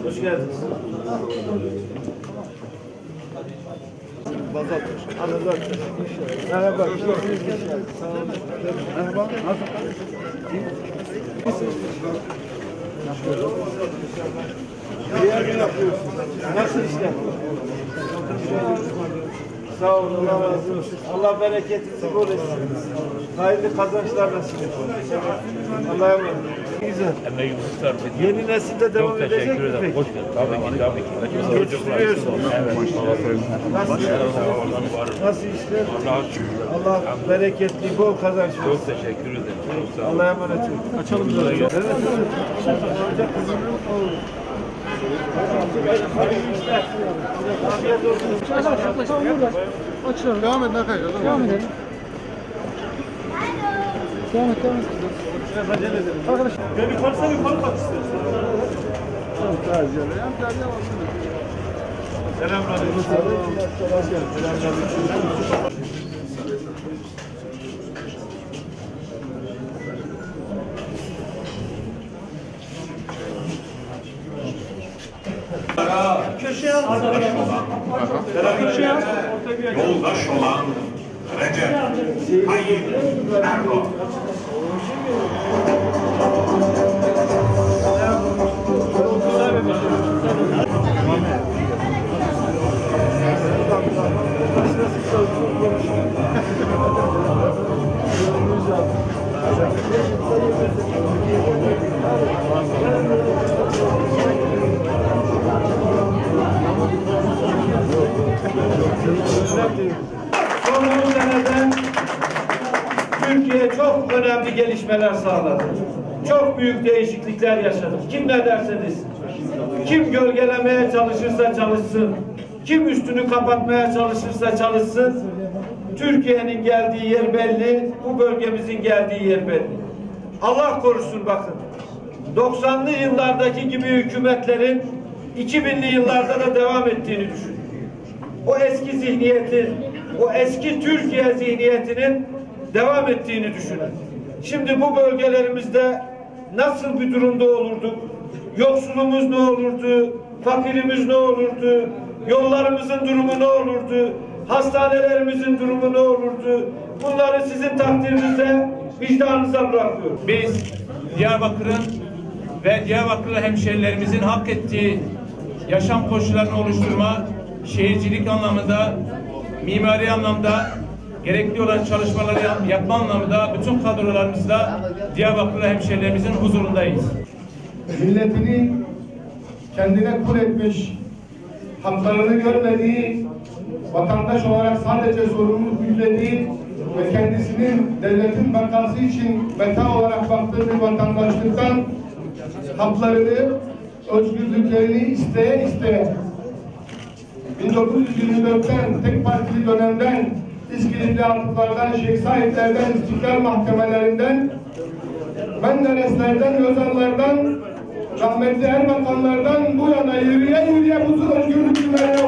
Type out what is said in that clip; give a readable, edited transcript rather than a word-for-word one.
Hoş geldiniz. Anladım. Merhaba. Merhaba. Diğer gün yapıyorsunuz. Nasıl işler? Sağ olun, Allah razı olsun. Allah bereketinizi bol etsin. Hayırlı kazançlar nasip etsin. Allah'a emanet. Güzel. Yeni nesilde devam edecek mi? Çok teşekkür ederim. Hoş geldin. Tabii ki. Yetiştiriyorsunuz. Evet. Nasıl işler? Allah bereketli, bol kazanç versin. Çok teşekkür ederim. Allah'a emanet olun. Açalım da. Evet. Olacak kızım. Açıyorum. Devam edin arkadaşlar. Devam edelim. Devam et. Arkadaşlar. Ben yukarı bak istiyorsun. Selamünaleyküm. Köşeye al. Yoldaş olan Recep Tayyip Erdoğan. Son 10 seneden Türkiye çok önemli gelişmeler sağladı. Çok büyük değişiklikler yaşadık. Kim ne derse desin. Kim gölgelemeye çalışırsa çalışsın. Kim üstünü kapatmaya çalışırsa çalışsın. Türkiye'nin geldiği yer belli. Bu bölgemizin geldiği yer belli. Allah korusun bakın. 90'lı yıllardaki gibi hükümetlerin 2000'li yıllarda da devam ettiğini düşünün. O eski zihniyetin, o eski Türkiye zihniyetinin devam ettiğini düşünün. Şimdi bu bölgelerimizde nasıl bir durumda olurduk? Yoksulumuz ne olurdu? Fakirimiz ne olurdu? Yollarımızın durumu ne olurdu? Hastanelerimizin durumu ne olurdu? Bunları sizin takdirinize, vicdanınıza bırakıyorum. Biz Diyarbakır'ın ve Diyarbakırlı hemşehrilerimizin hak ettiği yaşam koşullarını oluşturma, şehircilik anlamında, mimari anlamda gerekli olan çalışmaları yapma anlamında bütün kadrolarımızla Diyarbakırlı hemşehrilerimizin huzurundayız. Milletini kendine kul etmiş, haklarını görmediği, vatandaş olarak sadece sorumluluk yüklediği ve kendisinin devletin vakası için meta olarak baktığı bir vatandaşlıktan haklarını, özgürlüklerini isteye 1924'ten tek partili dönemden İskilipli atıflardan, Şeyh Saidlerden, İstiklal mahkemelerinden, Mendereslerden, Özallardan, rahmetli Erbakanlardan bu yana yürüye bu özgürlük günlerine